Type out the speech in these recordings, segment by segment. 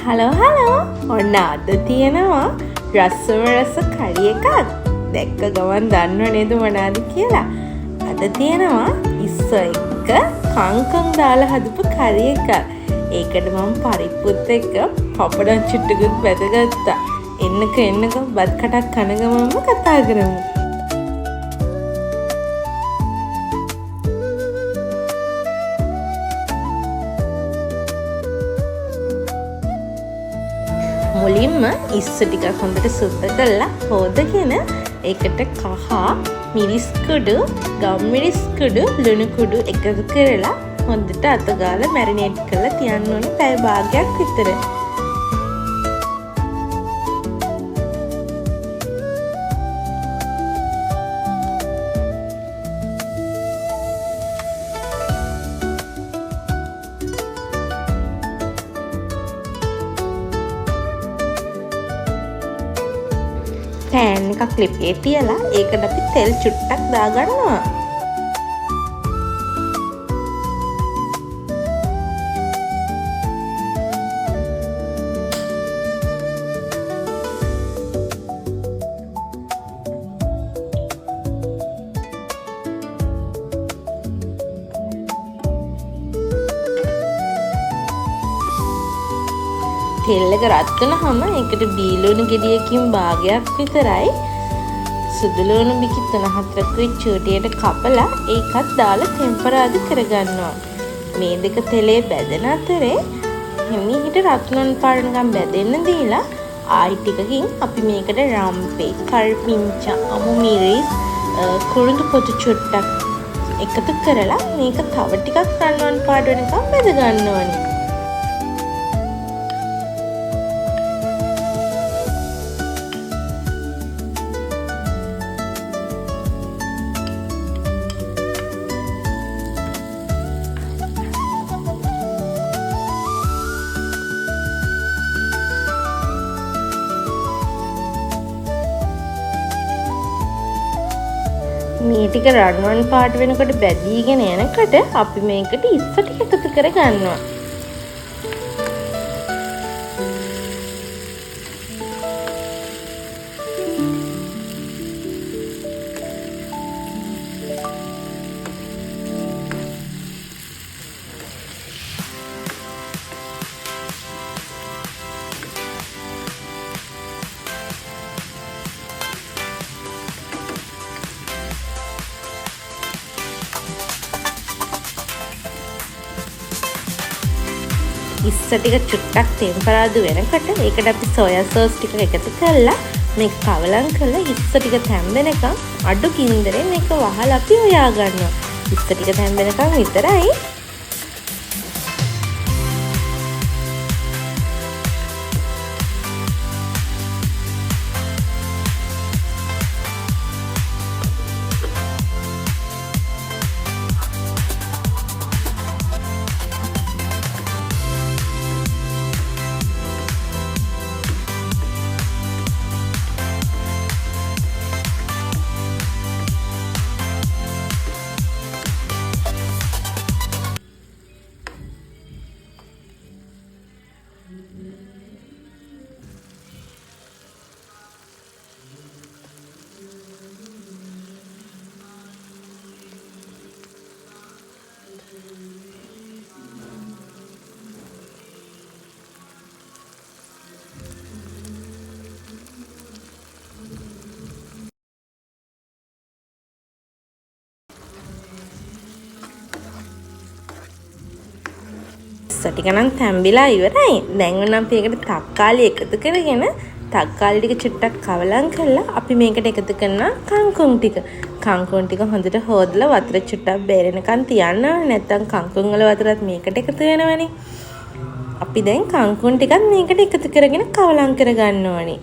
Hello ඔන්න අද තියෙනවා රස්සම රස කරි එකක්. දැක්ක ගමන් දන්නව නේද මොනවාද කියලා? අද තියෙනවා ඉස්ස එක්ක කංකම් දාලා හදපු කරි එකක්. ඒකට මම පරිප්පුත් එක්ක පපඩම් චුට්ටකුත් බැදගත්තා. එන්නක බත් කටක් කන ගමන්ම කතා කරමු. මුලින්ම ඉස්ස ටිකක් හොඳට සුද්ධ කරලා හොදගෙන ඒකට කහ, මිරිස් කුඩු, ගම්මිරිස් කුඩු, ලුණු කුඩු එකතු කරලා හොඳට අත ගාලා මැරිනේට් කරලා තියන්න ඕනේ පැය භාගයක් විතර. පෑන් එකක් ලිපේ තියලා ඒකට අපි තෙල් චුට්ටක් දාගන්නවා. තෙල් එක රත් වුණාම ඒකට බීලුණු ගෙඩියකින් භාගයක් විතරයි සුදු ලුණු බිකි 3-4කුයි චූටියට කපලා ඒකත් දාලා ටෙම්පරාදු කරගන්නවා. මේ දෙක තෙලේ බැදෙන අතරේ හිමීට රත්නන් පාඩනකම් බැදෙන්න දීලා ආයි ටිකකින් අපි මේකට රම්පේ, කරපිංචා, අමු මිරිස්, කුරුඳු පොතු චුට්ටක් එකතු කරලා මේක තව ටිකක් රන්වන් පාඩ වෙනකම් බැද ගන්න ඕනේ. මේ ටික රන්වන් පාට වෙනකොට බැදීගෙන යනකොට අපි මේකට ඉස්ස ටික එකතු කර ගන්නවා. ඉස්ස ටික චුට්ටක් ටෙම්පරාදු වෙනකොට ඒකට අපි සෝයා සෝස් ටික එකතු කරලා මේක කවලම් කරලා ඉස්ස ටික තැම්බෙනකම් අඩු ගින්දරෙන් මේක වහලා අපි හොයා ගන්නවා. ඉස්ස ටික තැම්බෙනකම් විතරයි. ටික නම් තැම්බිලා ඉවරයි. දැන් නම් අපි ඒකට තක්කාලි එකතු කරගෙන තක්කාලි ටික චුට්ටක් කවලම් කරලා අපි මේකට එකතු කරනවා කංකුම් ටික. කංකුම් ටික හොඳට හොදලා වතුර චුට්ටක් බේරෙනකන් තියන්න ඕනේ. නැත්නම් කංකුම් වල වතුරත් මේකට එකතු වෙනවනේ. අපි දැන් කංකුම් ටිකත් මේකට එකතු කරගෙන කවලම් කරගන්න ඕනේ.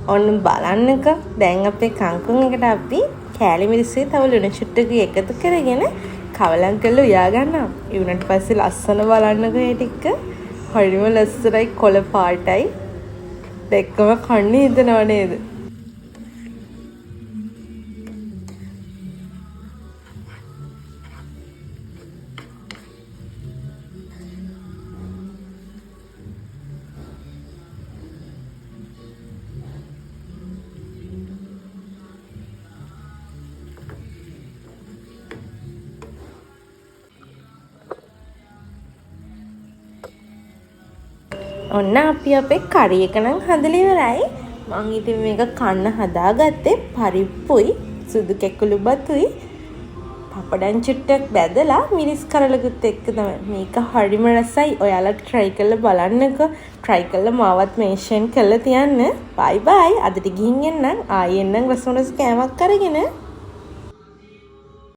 ඔන්න බලන්නකෝ. දැන් අපේ කංකුන් එකට අපි කෑලි මිරිස්සේ තව ලුණු චුට්ටක් එකතු කරගෙන කවලම් කරලා උයා ගන්නවා. ඒ උනට පස්සේ ලස්සන බලන්නකෝ මේ ටික. හරිම ලස්සනයි කොළ පාටයි. දෙකම කන්න හිතනව නේද? ඔන්න අපි අපේ කරි එක නම් හදලා ඉවරයි. මං ඉතින් මේක කන්න හදාගත්තේ පරිප්පුයි සුදු කැකුළු බතුයි පපඩම් චුට්ටක් බැදලා මිරිස් කරලකුත් එක්ක තමයි. මේක හරිම රසයි. ඔයාලා try කරලා බලන්නකෝ. try කරලා මාවත් mention කරලා තියන්න. bye bye. අදට ගිහින් එන්නම්. ආයෙ එන්නම් රසමරස කෑමක් අරගෙන.